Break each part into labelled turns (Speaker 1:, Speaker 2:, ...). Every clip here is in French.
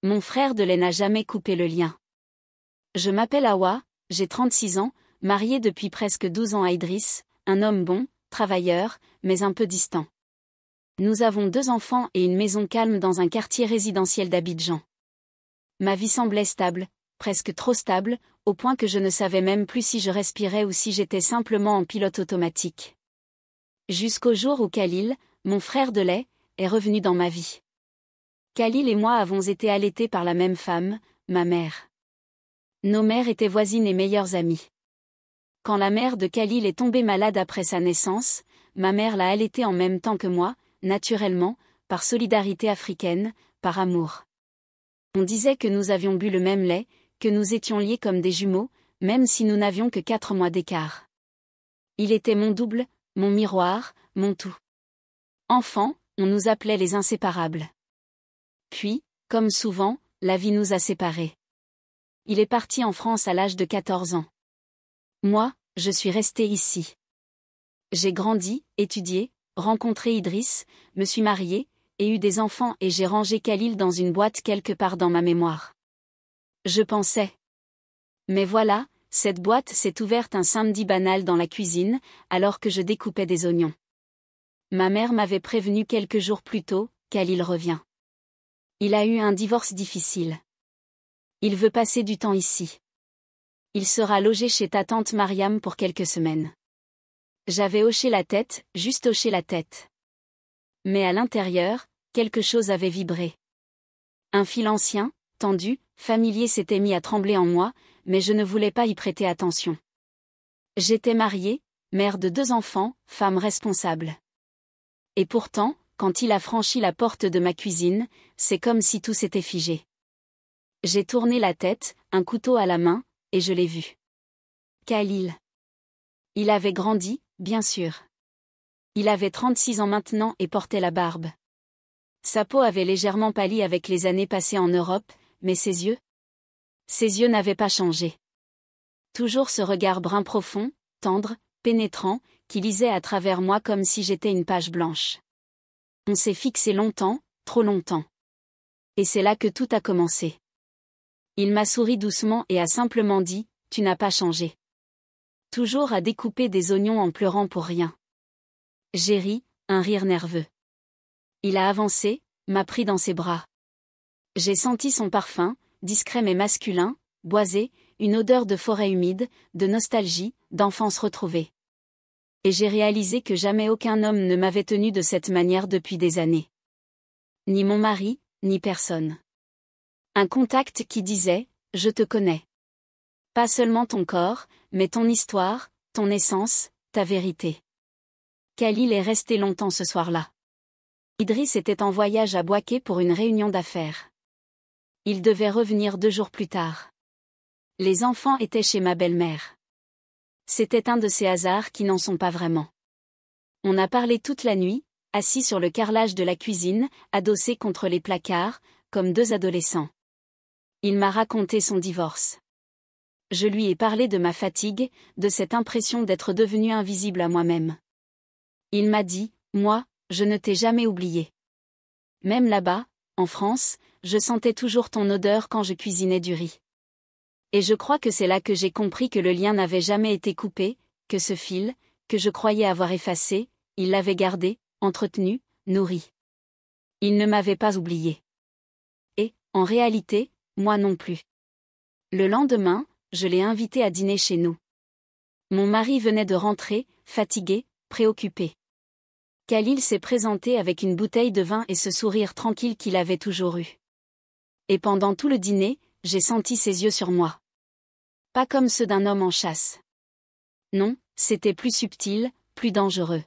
Speaker 1: Mon frère de lait n'a jamais coupé le lien. Je m'appelle Hawa, j'ai 36 ans, mariée depuis presque 12 ans à Idriss, un homme bon, travailleur, mais un peu distant. Nous avons 2 enfants et une maison calme dans un quartier résidentiel d'Abidjan. Ma vie semblait stable, presque trop stable, au point que je ne savais même plus si je respirais ou si j'étais simplement en pilote automatique. Jusqu'au jour où Khalil, mon frère de lait, est revenu dans ma vie. Khalil et moi avons été allaités par la même femme, ma mère. Nos mères étaient voisines et meilleures amies. Quand la mère de Khalil est tombée malade après sa naissance, ma mère l'a allaité en même temps que moi, naturellement, par solidarité africaine, par amour. On disait que nous avions bu le même lait, que nous étions liés comme des jumeaux, même si nous n'avions que 4 mois d'écart. Il était mon double, mon miroir, mon tout. Enfant, on nous appelait les inséparables. Puis, comme souvent, la vie nous a séparés. Il est parti en France à l'âge de 14 ans. Moi, je suis restée ici. J'ai grandi, étudié, rencontré Idriss, me suis mariée, et eu des enfants et j'ai rangé Khalil dans une boîte quelque part dans ma mémoire. Je pensais. Mais voilà, cette boîte s'est ouverte un samedi banal dans la cuisine, alors que je découpais des oignons. Ma mère m'avait prévenu quelques jours plus tôt, Khalil revient. Il a eu un divorce difficile. Il veut passer du temps ici. Il sera logé chez ta tante Mariam pour quelques semaines. J'avais hoché la tête, juste hoché la tête. Mais à l'intérieur, quelque chose avait vibré. Un fil ancien, tendu, familier s'était mis à trembler en moi, mais je ne voulais pas y prêter attention. J'étais mariée, mère de 2 enfants, femme responsable. Et pourtant, quand il a franchi la porte de ma cuisine, c'est comme si tout s'était figé. J'ai tourné la tête, un couteau à la main, et je l'ai vu. Khalil. Il avait grandi, bien sûr. Il avait 36 ans maintenant et portait la barbe. Sa peau avait légèrement pâli avec les années passées en Europe, mais ses yeux n'avaient pas changé. Toujours ce regard brun profond, tendre, pénétrant, qui lisait à travers moi comme si j'étais une page blanche. On s'est fixé longtemps, trop longtemps. Et c'est là que tout a commencé. Il m'a souri doucement et a simplement dit, « Tu n'as pas changé. » Toujours à découper des oignons en pleurant pour rien. J'ai ri, un rire nerveux. Il a avancé, m'a pris dans ses bras. J'ai senti son parfum, discret mais masculin, boisé, une odeur de forêt humide, de nostalgie, d'enfance retrouvée. Et j'ai réalisé que jamais aucun homme ne m'avait tenu de cette manière depuis des années. Ni mon mari, ni personne. Un contact qui disait, « Je te connais. » Pas seulement ton corps, mais ton histoire, ton essence, ta vérité. Khalil est resté longtemps ce soir-là. Idriss était en voyage à Bouaké pour une réunion d'affaires. Il devait revenir 2 jours plus tard. Les enfants étaient chez ma belle-mère. C'était un de ces hasards qui n'en sont pas vraiment. On a parlé toute la nuit, assis sur le carrelage de la cuisine, adossés contre les placards, comme 2 adolescents. Il m'a raconté son divorce. Je lui ai parlé de ma fatigue, de cette impression d'être devenue invisible à moi-même. Il m'a dit, « Moi, je ne t'ai jamais oublié. Même là-bas, en France, je sentais toujours ton odeur quand je cuisinais du riz. » Et je crois que c'est là que j'ai compris que le lien n'avait jamais été coupé, que ce fil, que je croyais avoir effacé, il l'avait gardé, entretenu, nourri. Il ne m'avait pas oublié. Et, en réalité, moi non plus. Le lendemain, je l'ai invité à dîner chez nous. Mon mari venait de rentrer, fatigué, préoccupé. Khalil s'est présenté avec une bouteille de vin et ce sourire tranquille qu'il avait toujours eu. Et pendant tout le dîner, j'ai senti ses yeux sur moi. Pas comme ceux d'un homme en chasse. Non, c'était plus subtil, plus dangereux.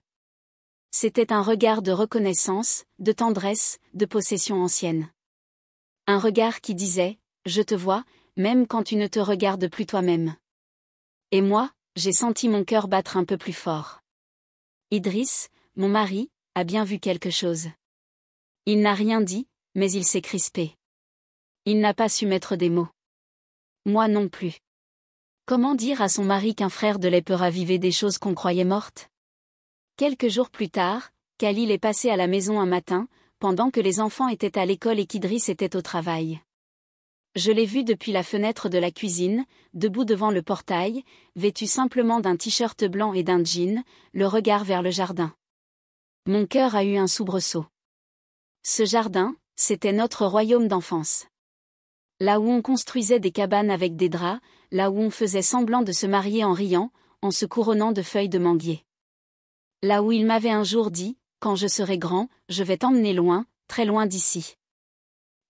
Speaker 1: C'était un regard de reconnaissance, de tendresse, de possession ancienne. Un regard qui disait, « Je te vois, même quand tu ne te regardes plus toi-même. » Et moi, j'ai senti mon cœur battre un peu plus fort. Idriss, mon mari, a bien vu quelque chose. Il n'a rien dit, mais il s'est crispé. Il n'a pas su mettre des mots. Moi non plus. Comment dire à son mari qu'un frère de lait peut raviver des choses qu'on croyait mortes? Quelques jours plus tard, Khalil est passé à la maison un matin, pendant que les enfants étaient à l'école et qu'Idriss était au travail. Je l'ai vu depuis la fenêtre de la cuisine, debout devant le portail, vêtu simplement d'un t-shirt blanc et d'un jean, le regard vers le jardin. Mon cœur a eu un soubresaut. Ce jardin, c'était notre royaume d'enfance. Là où on construisait des cabanes avec des draps, là où on faisait semblant de se marier en riant, en se couronnant de feuilles de manguier. Là où il m'avait un jour dit, quand je serai grand, je vais t'emmener loin, très loin d'ici.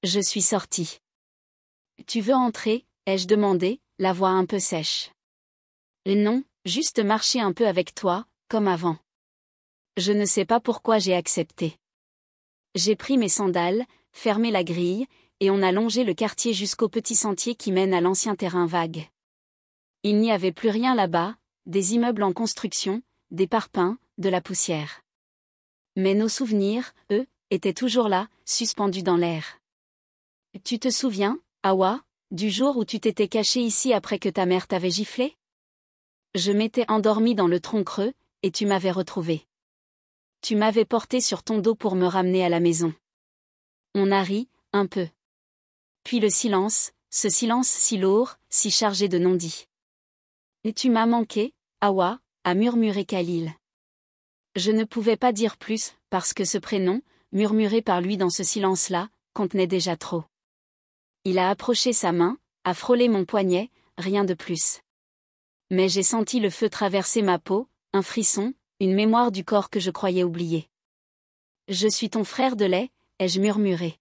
Speaker 1: Je suis sortie. Tu veux entrer, ai-je demandé, la voix un peu sèche. Non, juste marcher un peu avec toi, comme avant. Je ne sais pas pourquoi j'ai accepté. J'ai pris mes sandales, fermé la grille, et on a longé le quartier jusqu'au petit sentier qui mène à l'ancien terrain vague. Il n'y avait plus rien là-bas, des immeubles en construction, des parpaings, de la poussière. Mais nos souvenirs, eux, étaient toujours là, suspendus dans l'air. Tu te souviens, Awa, du jour où tu t'étais caché ici après que ta mère t'avait giflé? Je m'étais endormi dans le tronc creux, et tu m'avais retrouvé. Tu m'avais porté sur ton dos pour me ramener à la maison. On a ri, un peu. Puis le silence, ce silence si lourd, si chargé de non-dits. Et tu m'as manqué, Awa, a murmuré Khalil. Je ne pouvais pas dire plus, parce que ce prénom, murmuré par lui dans ce silence-là, contenait déjà trop. Il a approché sa main, a frôlé mon poignet, rien de plus. Mais j'ai senti le feu traverser ma peau, un frisson, une mémoire du corps que je croyais oublier. Je suis ton frère de lait, ai-je murmuré.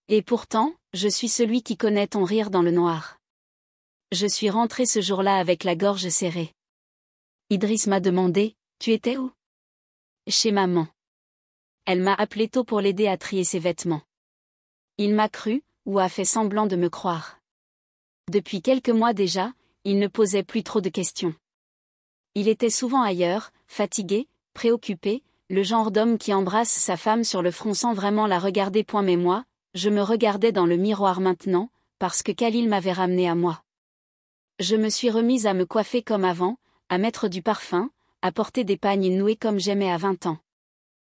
Speaker 1: Et pourtant, je suis celui qui connaît ton rire dans le noir. Je suis rentré ce jour-là avec la gorge serrée. Idriss m'a demandé, tu étais où? Chez maman. Elle m'a appelé tôt pour l'aider à trier ses vêtements. Il m'a cru, ou a fait semblant de me croire. Depuis quelques mois déjà, il ne posait plus trop de questions. Il était souvent ailleurs, fatigué, préoccupé, le genre d'homme qui embrasse sa femme sur le front sans vraiment la regarder. Mais moi, je me regardais dans le miroir maintenant, parce que Khalil m'avait ramené à moi. Je me suis remise à me coiffer comme avant, à mettre du parfum, à porter des pagnes nouées comme j'aimais à 20 ans.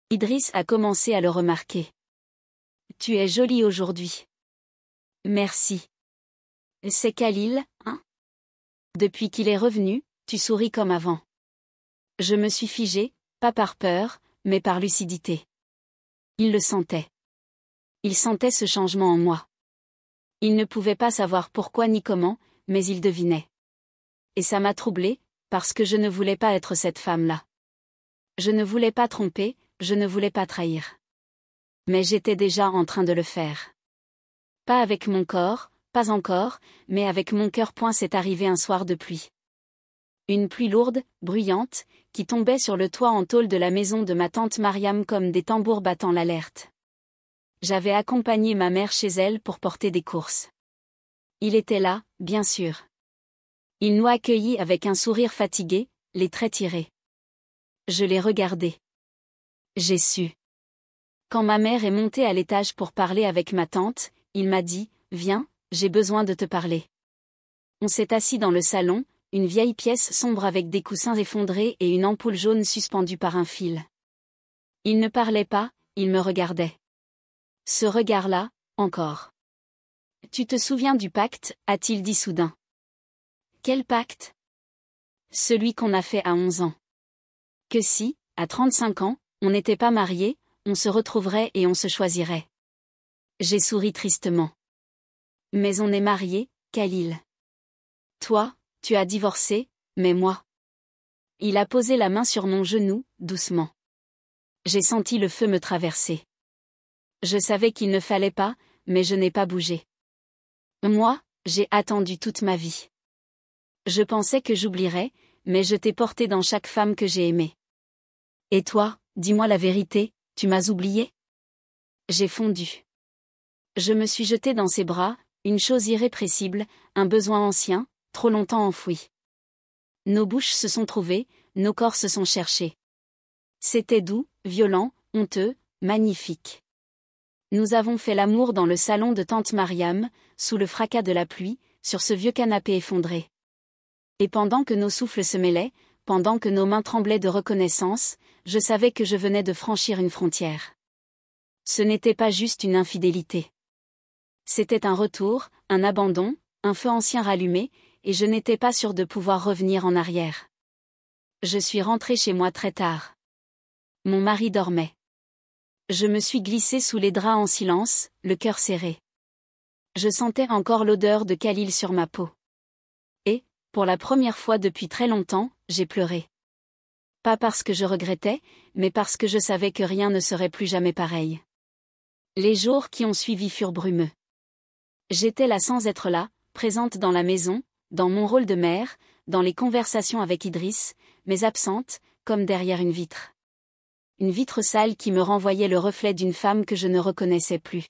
Speaker 1: Idriss a commencé à le remarquer. Tu es jolie aujourd'hui. Merci. C'est Khalil, hein? Depuis qu'il est revenu, tu souris comme avant. Je me suis figée, pas par peur, mais par lucidité. Il le sentait. Il sentait ce changement en moi. Il ne pouvait pas savoir pourquoi ni comment, mais il devinait. Et ça m'a troublée, parce que je ne voulais pas être cette femme-là. Je ne voulais pas tromper, je ne voulais pas trahir. Mais j'étais déjà en train de le faire. Pas avec mon corps, pas encore, mais avec mon cœur. C'est arrivé un soir de pluie. Une pluie lourde, bruyante, qui tombait sur le toit en tôle de la maison de ma tante Mariam comme des tambours battant l'alerte. J'avais accompagné ma mère chez elle pour porter des courses. Il était là, bien sûr. Il nous accueillit avec un sourire fatigué, les traits tirés. Je l'ai regardé. J'ai su. Quand ma mère est montée à l'étage pour parler avec ma tante, il m'a dit, « Viens, j'ai besoin de te parler. » On s'est assis dans le salon, une vieille pièce sombre avec des coussins effondrés et une ampoule jaune suspendue par un fil. Il ne parlait pas, il me regardait. Ce regard-là, encore. « Tu te souviens du pacte » a-t-il dit soudain. « Quel pacte ?» Celui qu'on a fait à 11 ans. Que si, à 35 ans, on n'était pas mariés, on se retrouverait et on se choisirait. J'ai souri tristement. Mais on est mariés, Khalil. Toi, tu as divorcé, mais moi. Il a posé la main sur mon genou, doucement. J'ai senti le feu me traverser. Je savais qu'il ne fallait pas, mais je n'ai pas bougé. Moi, j'ai attendu toute ma vie. Je pensais que j'oublierais, mais je t'ai porté dans chaque femme que j'ai aimée. Et toi, dis-moi la vérité, tu m'as oublié? J'ai fondu. Je me suis jetée dans ses bras, une chose irrépressible, un besoin ancien, trop longtemps enfoui. Nos bouches se sont trouvées, nos corps se sont cherchés. C'était doux, violent, honteux, magnifique. Nous avons fait l'amour dans le salon de tante Mariam, sous le fracas de la pluie, sur ce vieux canapé effondré. Et pendant que nos souffles se mêlaient, pendant que nos mains tremblaient de reconnaissance, je savais que je venais de franchir une frontière. Ce n'était pas juste une infidélité. C'était un retour, un abandon, un feu ancien rallumé, et je n'étais pas sûre de pouvoir revenir en arrière. Je suis rentrée chez moi très tard. Mon mari dormait. Je me suis glissée sous les draps en silence, le cœur serré. Je sentais encore l'odeur de Khalil sur ma peau. Et, pour la première fois depuis très longtemps, j'ai pleuré. Pas parce que je regrettais, mais parce que je savais que rien ne serait plus jamais pareil. Les jours qui ont suivi furent brumeux. J'étais là sans être là, présente dans la maison, dans mon rôle de mère, dans les conversations avec Idriss, mais absente, comme derrière une vitre. Une vitre sale qui me renvoyait le reflet d'une femme que je ne reconnaissais plus.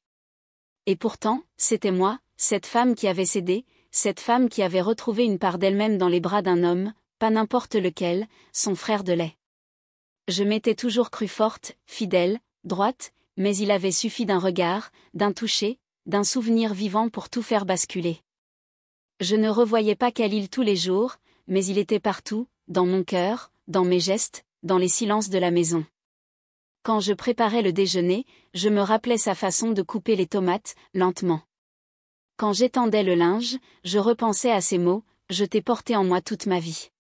Speaker 1: Et pourtant, c'était moi, cette femme qui avait cédé, cette femme qui avait retrouvé une part d'elle-même dans les bras d'un homme, pas n'importe lequel, son frère de lait. Je m'étais toujours crue forte, fidèle, droite, mais il avait suffi d'un regard, d'un toucher, d'un souvenir vivant pour tout faire basculer. Je ne revoyais pas Khalil tous les jours, mais il était partout, dans mon cœur, dans mes gestes, dans les silences de la maison. Quand je préparais le déjeuner, je me rappelais sa façon de couper les tomates, lentement. Quand j'étendais le linge, je repensais à ces mots, « Je t'ai porté en moi toute ma vie ».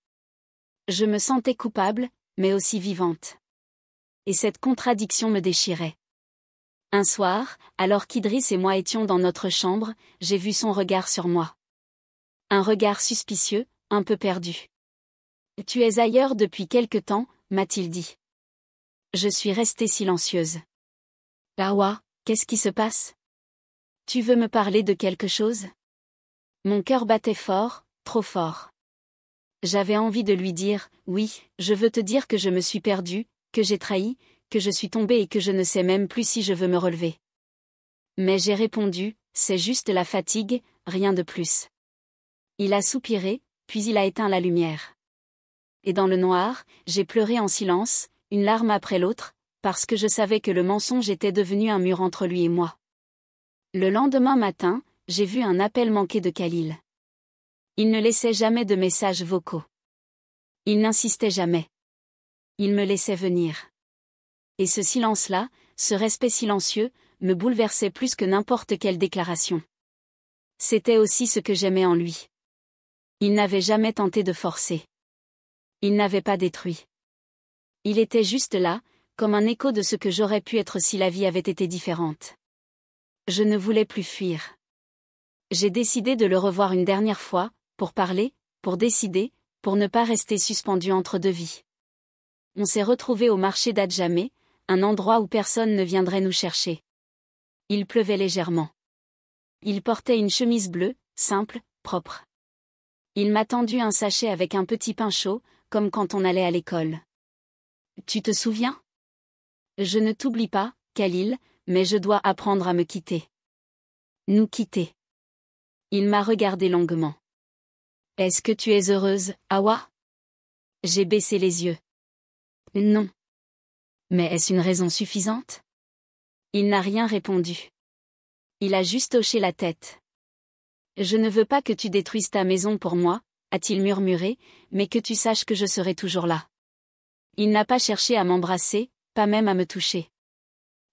Speaker 1: Je me sentais coupable, mais aussi vivante. Et cette contradiction me déchirait. Un soir, alors qu'Idriss et moi étions dans notre chambre, j'ai vu son regard sur moi. Un regard suspicieux, un peu perdu. « Tu es ailleurs depuis quelque temps » m'a-t-il dit. Je suis restée silencieuse. « Awa, qu'est-ce qui se passe ? Tu veux me parler de quelque chose ?» Mon cœur battait fort, trop fort. J'avais envie de lui dire, « Oui, je veux te dire que je me suis perdue, que j'ai trahi, que je suis tombée et que je ne sais même plus si je veux me relever. » Mais j'ai répondu, « C'est juste la fatigue, rien de plus. » Il a soupiré, puis il a éteint la lumière. Et dans le noir, j'ai pleuré en silence, une larme après l'autre, parce que je savais que le mensonge était devenu un mur entre lui et moi. Le lendemain matin, j'ai vu un appel manqué de Khalil. Il ne laissait jamais de messages vocaux. Il n'insistait jamais. Il me laissait venir. Et ce silence-là, ce respect silencieux, me bouleversait plus que n'importe quelle déclaration. C'était aussi ce que j'aimais en lui. Il n'avait jamais tenté de forcer. Il n'avait pas détruit. Il était juste là, comme un écho de ce que j'aurais pu être si la vie avait été différente. Je ne voulais plus fuir. J'ai décidé de le revoir une dernière fois, pour parler, pour décider, pour ne pas rester suspendu entre deux vies. On s'est retrouvés au marché d'Adjamé, un endroit où personne ne viendrait nous chercher. Il pleuvait légèrement. Il portait une chemise bleue, simple, propre. Il m'a tendu un sachet avec un petit pain chaud, comme quand on allait à l'école. « Tu te souviens ? Je ne t'oublie pas, Khalil, mais je dois apprendre à me quitter. » Nous quitter. Il m'a regardé longuement. « Est-ce que tu es heureuse, Awa ?» J'ai baissé les yeux. « Non. » Mais est-ce une raison suffisante ? Il n'a rien répondu. Il a juste hoché la tête. « Je ne veux pas que tu détruises ta maison pour moi, » a-t-il murmuré, « mais que tu saches que je serai toujours là. » Il n'a pas cherché à m'embrasser, pas même à me toucher.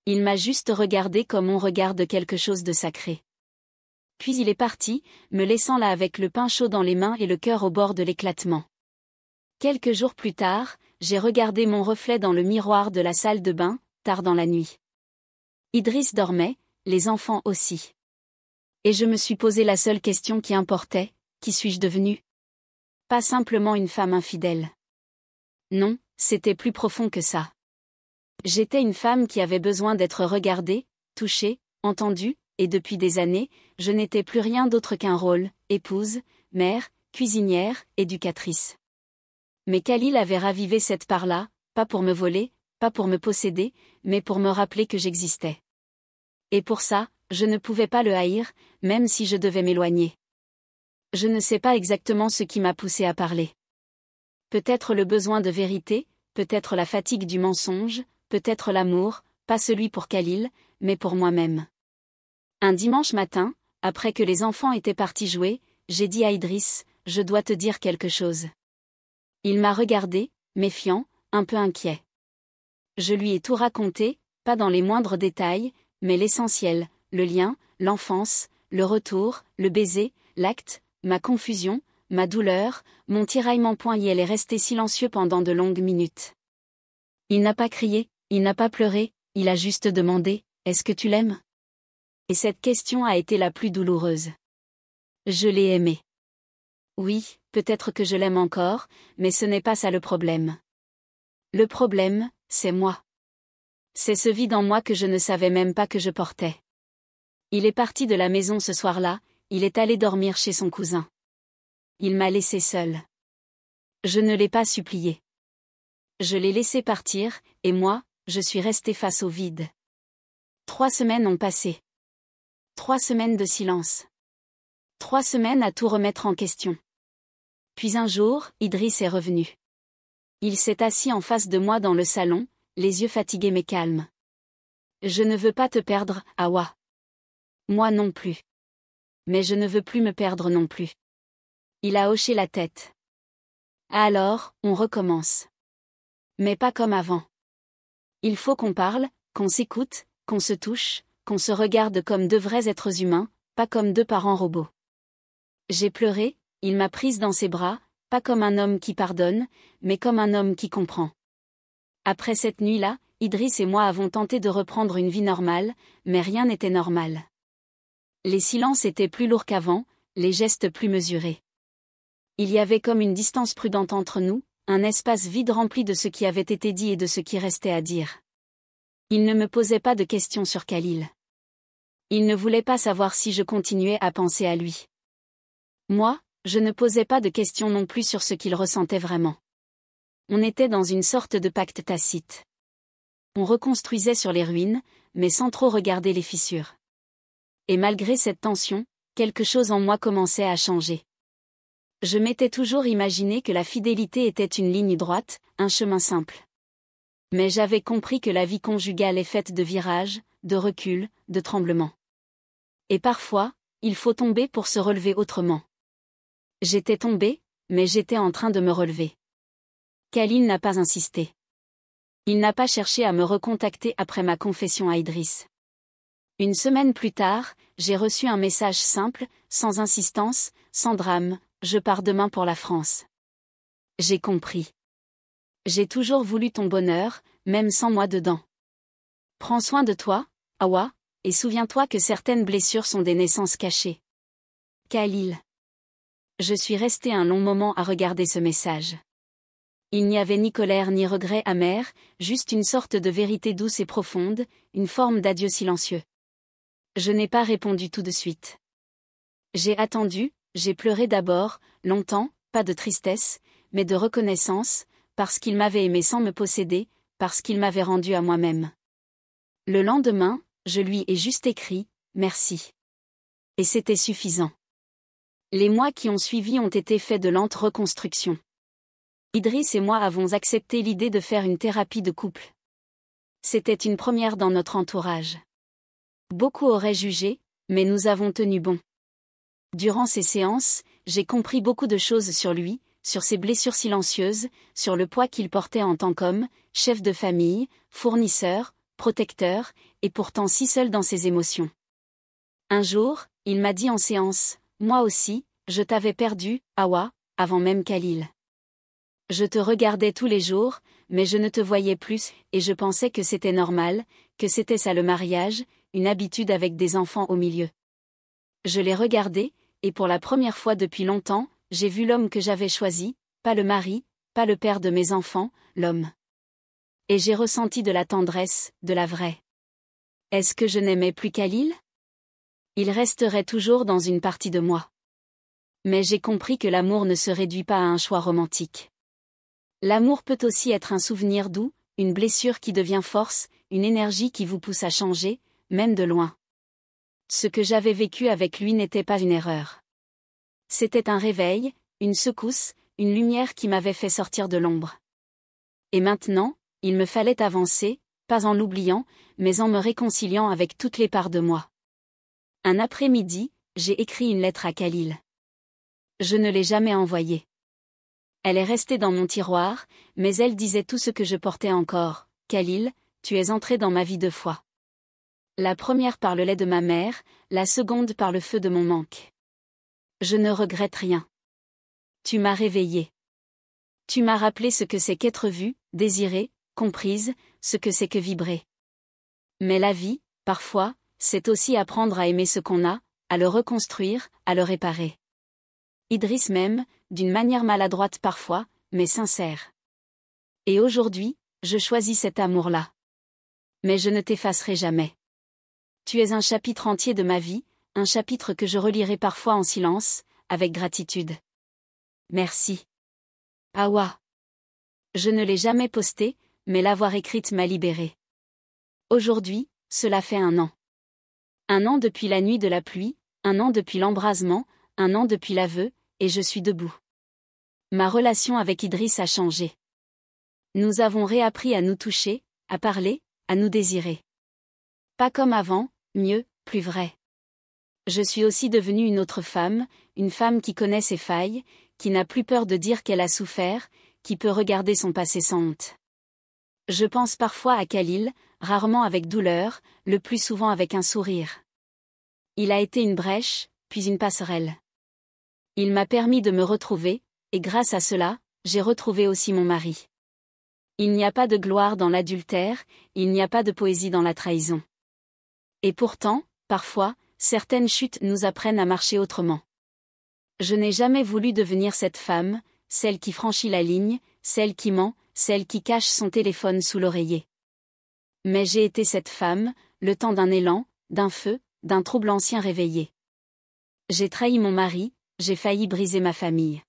Speaker 1: Il m'a juste regardé comme on regarde quelque chose de sacré. Puis il est parti, me laissant là avec le pain chaud dans les mains et le cœur au bord de l'éclatement. Quelques jours plus tard, j'ai regardé mon reflet dans le miroir de la salle de bain, tard dans la nuit. Idriss dormait, les enfants aussi. Et je me suis posé la seule question qui importait, qui suis-je devenue ? Pas simplement une femme infidèle. Non, c'était plus profond que ça. J'étais une femme qui avait besoin d'être regardée, touchée, entendue, et depuis des années, je n'étais plus rien d'autre qu'un rôle, épouse, mère, cuisinière, éducatrice. Mais Khalil avait ravivé cette part-là, pas pour me voler, pas pour me posséder, mais pour me rappeler que j'existais. Et pour ça, je ne pouvais pas le haïr, même si je devais m'éloigner. Je ne sais pas exactement ce qui m'a poussé à parler. Peut-être le besoin de vérité, peut-être la fatigue du mensonge, peut-être l'amour, pas celui pour Khalil, mais pour moi-même. Un dimanche matin, après que les enfants étaient partis jouer, j'ai dit à Idriss, « Je dois te dire quelque chose. » Il m'a regardé, méfiant, un peu inquiet. Je lui ai tout raconté, pas dans les moindres détails, mais l'essentiel, le lien, l'enfance, le retour, le baiser, l'acte, ma confusion, ma douleur, mon tiraillement. Elle est restée silencieux pendant de longues minutes. Il n'a pas crié, il n'a pas pleuré, il a juste demandé « Est-ce que tu l'aimes ?» Et cette question a été la plus douloureuse. Je l'ai aimé. Oui, peut-être que je l'aime encore, mais ce n'est pas ça le problème. Le problème, c'est moi. C'est ce vide en moi que je ne savais même pas que je portais. Il est parti de la maison ce soir-là, il est allé dormir chez son cousin. Il m'a laissé seule. Je ne l'ai pas supplié. Je l'ai laissé partir, et moi, je suis restée face au vide. 3 semaines ont passé. 3 semaines de silence. 3 semaines à tout remettre en question. Puis un jour, Idriss est revenu. Il s'est assis en face de moi dans le salon, les yeux fatigués mais calmes. Je ne veux pas te perdre, Awa. Moi non plus. Mais je ne veux plus me perdre non plus. Il a hoché la tête. Alors, on recommence. Mais pas comme avant. Il faut qu'on parle, qu'on s'écoute, qu'on se touche, qu'on se regarde comme 2 vrais êtres humains, pas comme 2 parents robots. J'ai pleuré, il m'a prise dans ses bras, pas comme un homme qui pardonne, mais comme un homme qui comprend. Après cette nuit-là, Idriss et moi avons tenté de reprendre une vie normale, mais rien n'était normal. Les silences étaient plus lourds qu'avant, les gestes plus mesurés. Il y avait comme une distance prudente entre nous, un espace vide rempli de ce qui avait été dit et de ce qui restait à dire. Il ne me posait pas de questions sur Khalil. Il ne voulait pas savoir si je continuais à penser à lui. Moi, je ne posais pas de questions non plus sur ce qu'il ressentait vraiment. On était dans une sorte de pacte tacite. On reconstruisait sur les ruines, mais sans trop regarder les fissures. Et malgré cette tension, quelque chose en moi commençait à changer. Je m'étais toujours imaginé que la fidélité était une ligne droite, un chemin simple. Mais j'avais compris que la vie conjugale est faite de virages, de reculs, de tremblements. Et parfois, il faut tomber pour se relever autrement. J'étais tombée, mais j'étais en train de me relever. Khalil n'a pas insisté. Il n'a pas cherché à me recontacter après ma confession à Idriss. Une semaine plus tard, j'ai reçu un message simple, sans insistance, sans drame, je pars demain pour la France. J'ai compris. J'ai toujours voulu ton bonheur, même sans moi dedans. Prends soin de toi, Awa, et souviens-toi que certaines blessures sont des naissances cachées. Khalil. Je suis restée un long moment à regarder ce message. Il n'y avait ni colère ni regret amer, juste une sorte de vérité douce et profonde, une forme d'adieu silencieux. Je n'ai pas répondu tout de suite. J'ai attendu, j'ai pleuré d'abord, longtemps, pas de tristesse, mais de reconnaissance, parce qu'il m'avait aimé sans me posséder, parce qu'il m'avait rendu à moi-même. Le lendemain, je lui ai juste écrit « Merci ». Et c'était suffisant. Les mois qui ont suivi ont été faits de lentes reconstructions. Idriss et moi avons accepté l'idée de faire une thérapie de couple. C'était une première dans notre entourage. Beaucoup auraient jugé, mais nous avons tenu bon. Durant ces séances, j'ai compris beaucoup de choses sur lui, sur ses blessures silencieuses, sur le poids qu'il portait en tant qu'homme, chef de famille, fournisseur, protecteur, et pourtant si seul dans ses émotions. Un jour, il m'a dit en séance, « Moi aussi, je t'avais perdu, Awa, avant même Khalil. Je te regardais tous les jours, mais je ne te voyais plus, et je pensais que c'était normal, que c'était ça le mariage, une habitude avec des enfants au milieu. Je l'ai regardé, et pour la première fois depuis longtemps, j'ai vu l'homme que j'avais choisi, pas le mari, pas le père de mes enfants, l'homme. Et j'ai ressenti de la tendresse, de la vraie. Est-ce que je n'aimais plus Khalil ? Il resterait toujours dans une partie de moi. Mais j'ai compris que l'amour ne se réduit pas à un choix romantique. L'amour peut aussi être un souvenir doux, une blessure qui devient force, une énergie qui vous pousse à changer, même de loin. Ce que j'avais vécu avec lui n'était pas une erreur. C'était un réveil, une secousse, une lumière qui m'avait fait sortir de l'ombre. Et maintenant, il me fallait avancer, pas en l'oubliant, mais en me réconciliant avec toutes les parts de moi. Un après-midi, j'ai écrit une lettre à Khalil. Je ne l'ai jamais envoyée. Elle est restée dans mon tiroir, mais elle disait tout ce que je portais encore. Khalil, tu es entré dans ma vie 2 fois. La première par le lait de ma mère, la seconde par le feu de mon manque. Je ne regrette rien. Tu m'as réveillée. Tu m'as rappelé ce que c'est qu'être vue, désirée, comprise, ce que c'est que vibrer. Mais la vie, parfois, c'est aussi apprendre à aimer ce qu'on a, à le reconstruire, à le réparer. Idriss m'aime, d'une manière maladroite parfois, mais sincère. Et aujourd'hui, je choisis cet amour-là. Mais je ne t'effacerai jamais. Tu es un chapitre entier de ma vie, un chapitre que je relirai parfois en silence, avec gratitude. Merci. Awa. Je ne l'ai jamais postée, mais l'avoir écrite m'a libérée. Aujourd'hui, cela fait 1 an. 1 an depuis la nuit de la pluie, 1 an depuis l'embrasement, 1 an depuis l'aveu, et je suis debout. Ma relation avec Idriss a changé. Nous avons réappris à nous toucher, à parler, à nous désirer. Pas comme avant, mieux, plus vrai. Je suis aussi devenue une autre femme, une femme qui connaît ses failles, qui n'a plus peur de dire qu'elle a souffert, qui peut regarder son passé sans honte. Je pense parfois à Khalil, rarement avec douleur, le plus souvent avec un sourire. Il a été une brèche, puis une passerelle. Il m'a permis de me retrouver, et grâce à cela, j'ai retrouvé aussi mon mari. Il n'y a pas de gloire dans l'adultère, il n'y a pas de poésie dans la trahison. Et pourtant, parfois, certaines chutes nous apprennent à marcher autrement. Je n'ai jamais voulu devenir cette femme, celle qui franchit la ligne, celle qui ment, celle qui cache son téléphone sous l'oreiller. Mais j'ai été cette femme, le temps d'un élan, d'un feu, d'un trouble ancien réveillé. J'ai trahi mon mari, j'ai failli briser ma famille.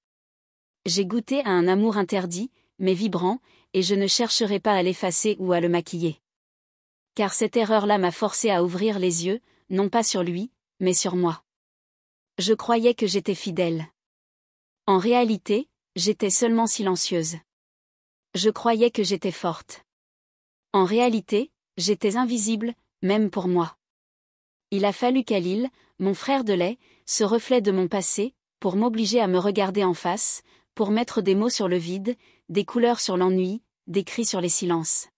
Speaker 1: J'ai goûté à un amour interdit, mais vibrant, et je ne chercherai pas à l'effacer ou à le maquiller. Car cette erreur-là m'a forcé à ouvrir les yeux, non pas sur lui, mais sur moi. Je croyais que j'étais fidèle. En réalité, j'étais seulement silencieuse. Je croyais que j'étais forte. En réalité, j'étais invisible, même pour moi. Il a fallu Khalil, mon frère de lait, ce reflet de mon passé, pour m'obliger à me regarder en face, pour mettre des mots sur le vide, des couleurs sur l'ennui, des cris sur les silences.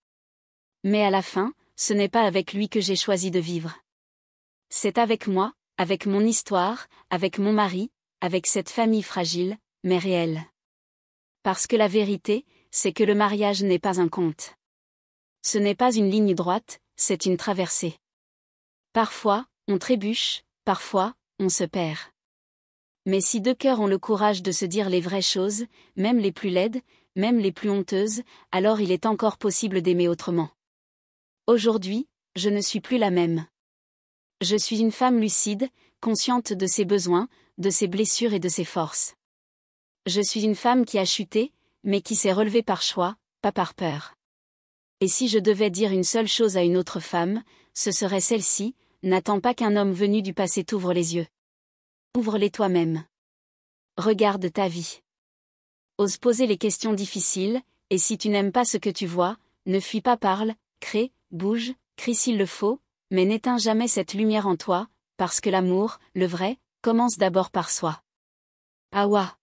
Speaker 1: Mais à la fin, ce n'est pas avec lui que j'ai choisi de vivre. C'est avec moi, avec mon histoire, avec mon mari, avec cette famille fragile, mais réelle. Parce que la vérité, c'est que le mariage n'est pas un conte. Ce n'est pas une ligne droite, c'est une traversée. Parfois, on trébuche, parfois, on se perd. Mais si 2 cœurs ont le courage de se dire les vraies choses, même les plus laides, même les plus honteuses, alors il est encore possible d'aimer autrement. Aujourd'hui, je ne suis plus la même. Je suis une femme lucide, consciente de ses besoins, de ses blessures et de ses forces. Je suis une femme qui a chuté, mais qui s'est relevée par choix, pas par peur. Et si je devais dire une seule chose à une autre femme, ce serait celle-ci: n'attends pas qu'un homme venu du passé t'ouvre les yeux. Ouvre-les toi-même. Regarde ta vie. Ose poser les questions difficiles, et si tu n'aimes pas ce que tu vois, ne fuis pas, parle, crée, bouge, crie s'il le faut, mais n'éteins jamais cette lumière en toi, parce que l'amour, le vrai, commence d'abord par soi. Awa.